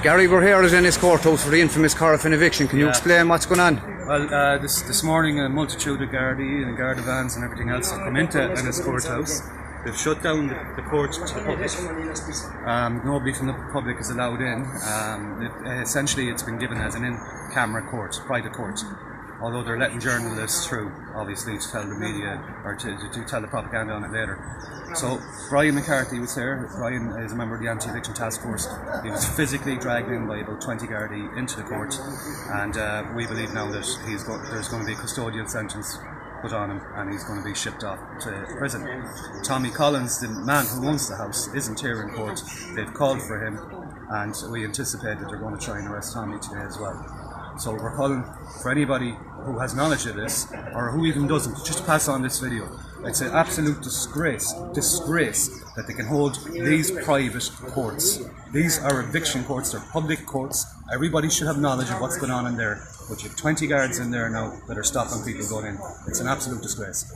Gary, we're here at Ennis Courthouse for the infamous Corofin eviction. Can you explain what's going on? Well, this morning a multitude of Gardaí and Garda vans and everything else have come into Ennis Courthouse. They've shut down the court to the public. Nobody from the public is allowed in. Essentially it's been given as an in-camera court, private court. Although they're letting journalists through, obviously, to tell the media or to tell the propaganda on it later. So Brian McCarthy was there. Brian is a member of the anti-eviction task force. He was physically dragged in by about 20 Gardaí into the court, and we believe now that there's going to be a custodial sentence put on him, and he's going to be shipped off to prison. Tommy Collins, the man who owns the house, isn't here in court. They've called for him, and we anticipate that they're going to try and arrest Tommy today as well. So we're calling for anybody who has knowledge of this, or who even doesn't, just pass on this video. It's an absolute disgrace that they can hold these private courts. These are eviction courts, they're public courts. Everybody should have knowledge of what's going on in there. But you have 20 guards in there now that are stopping people going in. It's an absolute disgrace.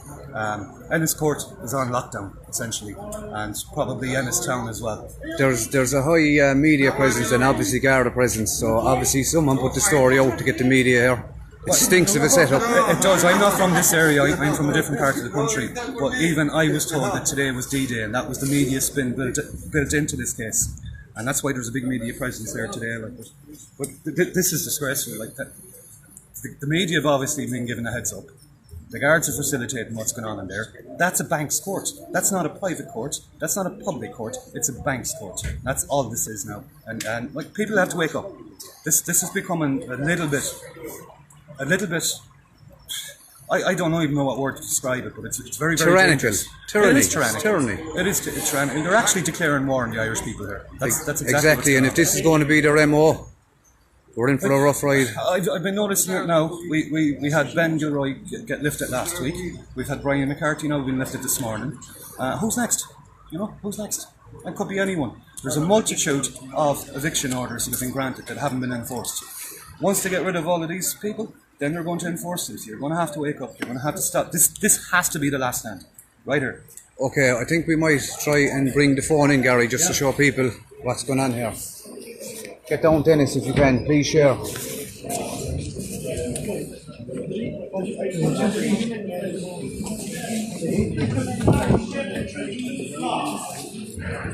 Ennis Court is on lockdown, essentially, and probably Ennis Town as well. There's a high media presence and obviously Garda presence, so obviously someone put the story out to get the media here. It stinks of a setup. It does. I'm not from this area, I'm from a different part of the country, but even I was told that today was D-Day, and that was the media spin built into this case. And that's why there's a big media presence there today. But this is disgraceful. The media have obviously been given a heads up. The guards are facilitating what's going on in there. That's a bank's court. That's not a private court. That's not a public court. It's a bank's court. That's all this is now. And people have to wake up. This is becoming a little bit. I don't even know what word to describe it, but it's very, very tyrannical. It is tyrannical. Tyranny. It is tyrannical. They're actually declaring war on the Irish people here. That's exactly. And if this is going to be their MO, we're in for a rough ride. I've been noticing it now. We had Ben Gilroy get lifted last week. We've had Brian McCarthy now been lifted this morning. Who's next? You know, who's next? It could be anyone. There's a multitude of eviction orders that have been granted that haven't been enforced. Once they get rid of all of these people, then they're going to enforce this. You're going to have to wake up. You're going to have to stop. This has to be the last stand. Right here. Okay, I think we might try and bring the phone in, Gary, just to show people what's going on here. Get down, Dennis, if you can. Please share.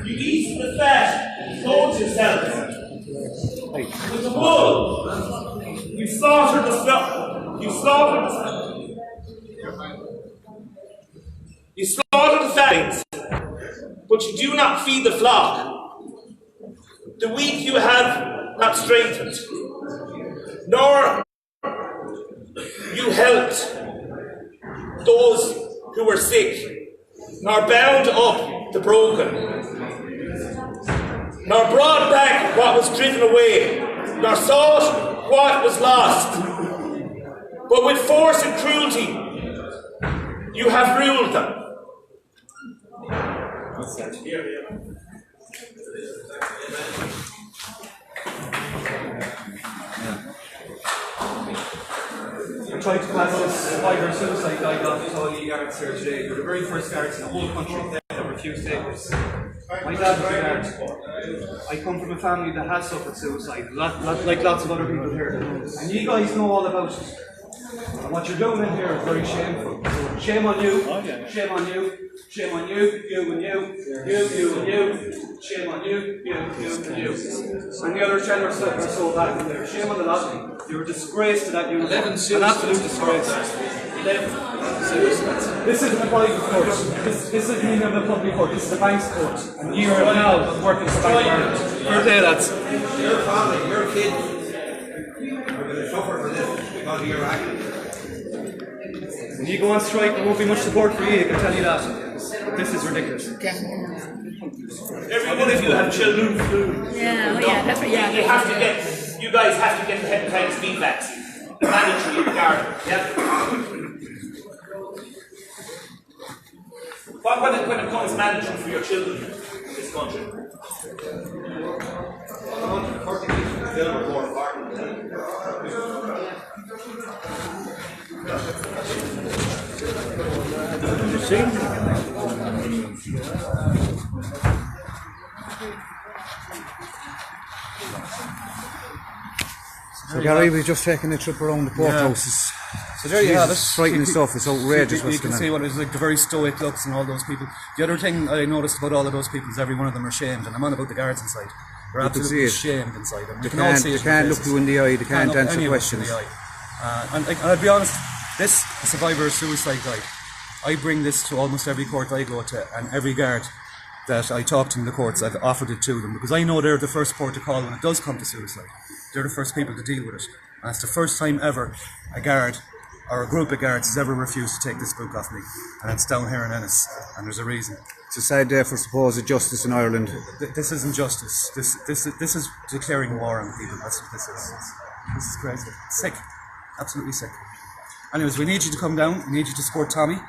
You eat from the fat, clothe yourself. With the bull, you slaughtered the flock. You slaughtered the fattings, but you do not feed the flock. The weak you have not strengthened, nor you helped those who were sick, nor bound up the broken, nor brought back what was driven away, nor sought what was lost. But with force and cruelty, you have ruled them. I tried to pass this fighter suicide guide off to all the guards here today. They're the very first guards in the whole country that refused takers. My dad was a guard. I come from a family that has suffered suicide, like lots of other people here. And you guys know all about it. And what you're doing in here is very shameful. So shame on you, shame on you, shame on you, you and you and you, shame on you, you and you. And the other 10 or so back in there. Shame on the lot of you. You're a disgrace to that uniform. An absolute disgrace. 11 suicides. This isn't a private court. This isn't even a public court. This is a bank's court. And you are now working for Bank of Ireland. Fair play, lads. Your family, your kids, are going to suffer for this because of your actions. When you go on strike, there won't be much support for you, I can tell you that. But this is ridiculous. Every one of you have children. You have to get. You guys have to get the hepatitis B vaccine. Mandatory in the garden. Yeah. When it comes mandatory for your children in this country? You see? So Gary, we've just taken a trip around the courthouses. So there you have it. It's frightening stuff. It's outrageous. You can see what it's like, the very stoic looks and all those people. The other thing I noticed about all of those people is every one of them are shamed, and I'm on about the guards inside. They're absolutely shamed inside. And they can't look you in the eye. They can't answer questions. And I'll be honest, this survivor of suicide guide, I bring this to almost every court I go to, and every guard that I talk to in the courts, I've offered it to them, because I know they're the first port to call when it does come to suicide. They're the first people to deal with it. And it's the first time ever a guard or a group of guards has ever refused to take this book off me. And it's down here in Ennis, and there's a reason. It's a sad day for supposed justice in Ireland. This isn't justice. This is declaring war on people. That's what this is. This is crazy. Sick. Absolutely sick. Anyways, we need you to come down. We need you to support Tommy.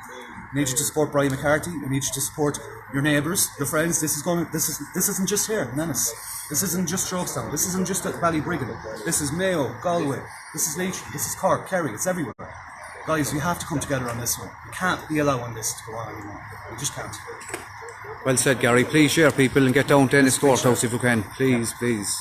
We need you to support Brian McCarthy. We need you to support your neighbours, your friends. This isn't just here in Ennis. This isn't just Strokestown. This isn't just at Ballybriggan. This is Mayo, Galway. This is Leitrim. This is Cork, Kerry. It's everywhere. Guys, we have to come together on this one. We can't be allowing this to go on anymore. We just can't. Well said, Gary. Please share people and get down to Ennis Courthouse if you can. Please, please.